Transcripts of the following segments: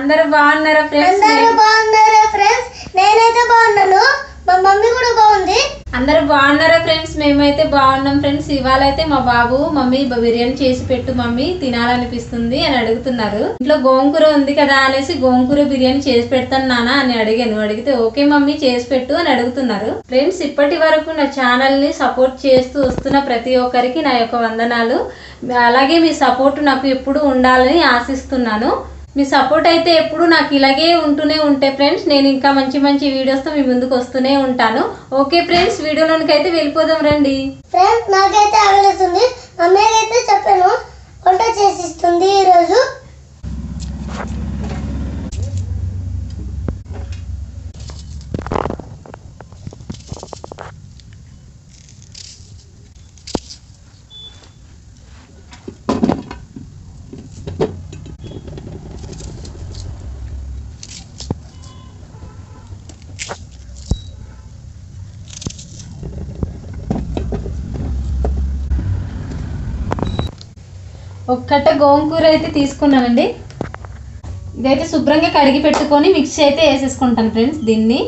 అందరూ బాగున్నారా ఫ్రెండ్స్? నేనైతే బాగున్నాను, మా మమ్మీ కూడా బాగుంది. అందరూ బాగున్నారా ఫ్రెండ్స్? మేమైతే బాగున్నాం ఫ్రెండ్స్. ఇవాళ అయితే మా బాబు మమ్మీ బిర్యానీ చేసి పెట్టు మమ్మీ, తినాలనిపిస్తుంది అని అడుగుతున్నారు. ఇంట్లో గోంగూర ఉంది కదా అనేసి గోంగూర బిర్యానీ చేసి పెడతాను నానా అని అడిగాను. అడిగితే ఓకే మమ్మీ చేసి పెట్టు అని అడుగుతున్నారు. ఫ్రెండ్స్, ఇప్పటి వరకు నా ఛానల్ ని సపోర్ట్ చేస్తూ వస్తున్న ప్రతి ఒక్కరికి నా యొక్క వందనాలు. అలాగే మీ సపోర్ట్ నాకు ఎప్పుడు ఉండాలని ఆశిస్తున్నాను. మీ సపోర్ట్ అయితే ఎప్పుడు నాకు ఇలాగే ఉంటూనే ఉంటాయి ఫ్రెండ్స్. నేను ఇంకా మంచి మంచి వీడియోస్తో మీ ముందుకు వస్తూనే ఉంటాను. ఓకే ఫ్రెండ్స్, వీడియోలోనికి అయితే వెళ్ళిపోదాం రండి. ఫ్రెండ్స్, నాకైతే ఆగలేస్తుంది. మమ్మీకి అయితే చెప్పాను వంట చేసిస్తుంది ఈరోజు. ఒక్కట గోంగూర అయితే తీసుకున్నానండి. ఇదైతే శుభ్రంగా కడిగి పెట్టుకొని మిక్సీ అయితే వేసేసుకుంటాను ఫ్రెండ్స్. దీన్ని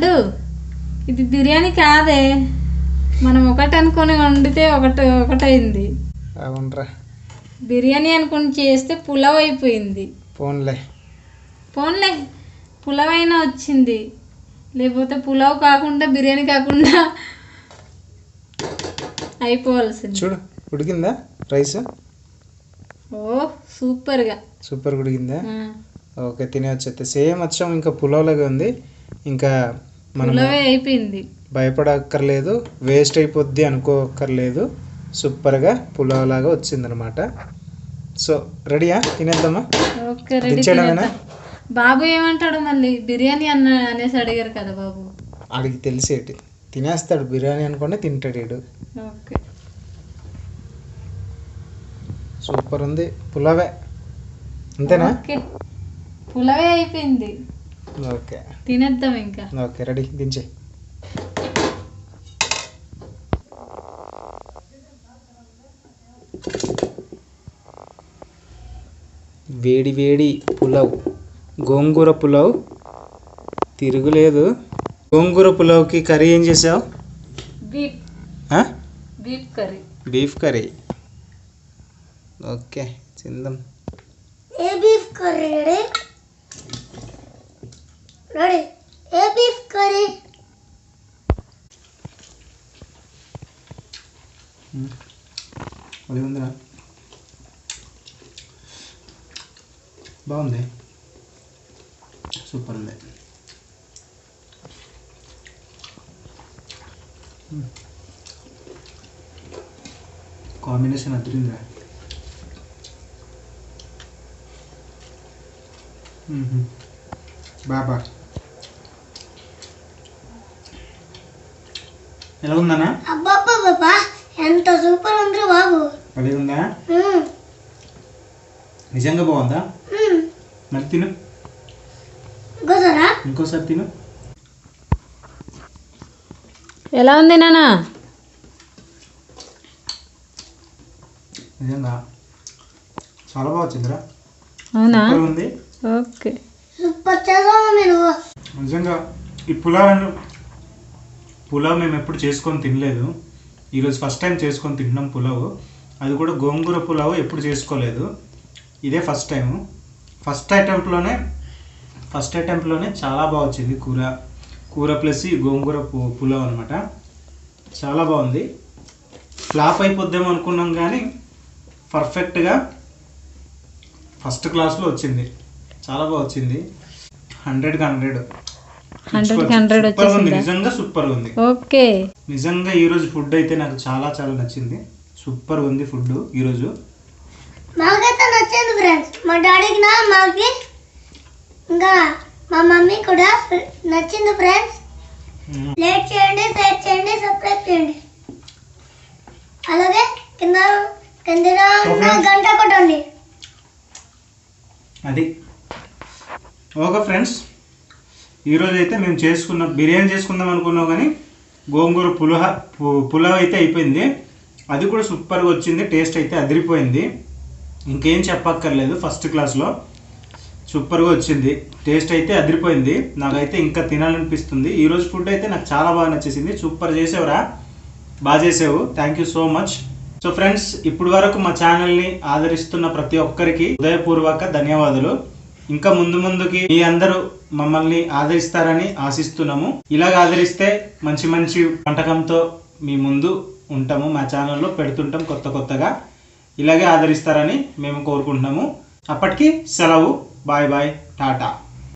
పండు ఇది బిర్యానీ కాదే, మనం ఒకటి అనుకొని వండితే ఒకటైంది. అవునరా, బిర్యానీ అనుకుని చేస్తే పులావ్ అయిపోయింది. పోన్లే పులావ్ అయినా వచ్చింది, లేకపోతే పులావ్ కాకుండా బిర్యానీ కాకుండా అయిపోవాల్సింది. చూడు ఉడికిందా రైస్? ఓ సూపర్గా ఉడికిందా? ఓకే, తినేవచ్చైతే. సేమ్ వచ్చాం, ఇంకా పులావ్ లాగా ఉంది. ఇంకా మనం పులావే అయిపోయింది, భయపడక్కర్లేదు, వేస్ట్ అయిపోద్ది అనుకోక్కర్లేదు. సూపర్గా పులావ్ లాగా వచ్చిందనమాట. సో రెడీయా? తినేద్దామా? Okay ready. దించడమేనా? బాబు ఏమంటాడు మళ్ళీ? బిర్యానీ అనేసి అడిగారు కదా బాబు. ఆడికి తెలిసేటి తినేస్తాడు, బిర్యానీ అనుకోండి తింటాడు వీడు. ఓకే సూపర్ ఉంది, పులావే అంతేనా? ఓకే పులావే అయిపోయింది. ఓకే తినేద్దాం ఇంకా. ఓకే రెడీ, దించే. వేడి వేడి పులావ్, గోంగూర పులావ్ తిరుగులేదు. గోంగూర పులావ్కి కర్రీ ఏం చేసావు? Beef curry. ఓకే తిందాం. ఏ బీఫ్ కర్రీ రెడీ? ఏ బీఫ్ కర్రీ? అది ఉందిరా, బాగుంది, సూపర్ ఉంది. కాంబినేషన్ అదిరిందిరా. బాబా ఎలా ఉందన్నా? అబ్బా ఎంత సూపర్ ఉంది బాబు. అది ఉందా? నిజంగా బాగుందా? మరి తిను, ఇంకోసారి తిను. ఎలా ఉంది నానా? నిజంగా చాలా బాగా వచ్చిందిరా. అవునా? ఉంది. ఓకే సూపర్ చేసావా మీరు? నిజంగా ఈ పులావ్ మేము ఎప్పుడు చేసుకొని తినలేదు. ఈరోజు ఫస్ట్ టైం చేసుకొని తింటున్నాం పులావ్. అది కూడా గోంగూర పులావ్ ఎప్పుడు చేసుకోలేదు, ఇదే ఫస్ట్ టైము. ఫస్ట్ అటెంప్ట్లోనే చాలా బాగా వచ్చింది. కూర ప్లస్ ఈ గోంగూర పులావ్ అనమాట. చాలా బాగుంది. ఫ్లాప్ అయిపోద్దేమో అనుకున్నాం కానీ పర్ఫెక్ట్గా ఫస్ట్ క్లాస్లో వచ్చింది. చాలా బాగా వచ్చింది. 100కి 100 వచ్చింది. నిజంగా సూపర్ ఉంది. ఓకే నిజంగా ఈరోజు ఫుడ్ అయితే నాకు చాలా చాలా నచ్చింది. సూపర్ ఉంది ఫుడ్ ఈరోజు. మాకైతే నచ్చింది ఫ్రెండ్స్. మా డాడీకి మాకి ఇంకా మా మమ్మీ కూడా నచ్చింది ఫ్రెండ్స్. లైక్ చేయండి, షేర్ చేయండి, సబ్స్క్రైబ్ చేయండి. అలాగే కింద గంట కొట్టండి. అది ఓకే ఫ్రెండ్స్, ఈరోజు అయితే మేము బిర్యానీ చేసుకుందాం అనుకున్నాం కానీ గోంగూర పులావ్ అయితే అయిపోయింది. అది కూడా సూపర్గా వచ్చింది. టేస్ట్ అయితే అదిరిపోయింది, ఇంకేం చెప్పక్కర్లేదు. ఫస్ట్ క్లాస్లో సూపర్గా వచ్చింది. టేస్ట్ అయితే అదిరిపోయింది. నాకైతే ఇంకా తినాలనిపిస్తుంది. ఈరోజు ఫుడ్ అయితే నాకు చాలా బాగా నచ్చేసింది. సూపర్ చేసావురా, బాగా చేసావు. Thank you so much. So friends, ఇప్పుడు వరకు మా ఛానల్ని ఆదరిస్తున్న ప్రతి ఒక్కరికి హృదయపూర్వక ధన్యవాదాలు. ఇంకా ముందుకి మీ అందరూ మమ్మల్ని ఆదరిస్తారని ఆశిస్తున్నాము. ఇలాగ ఆదరిస్తే మంచి మంచి వంటకంతో మీ ముందు ఉంటాము. మా ఛానల్లో పెడుతుంటాం కొత్తగా. ఇలాగే ఆదరిస్తారని మేము కోరుకుంటున్నాము. అప్పటికి సెలవు. Bye bye, Tata.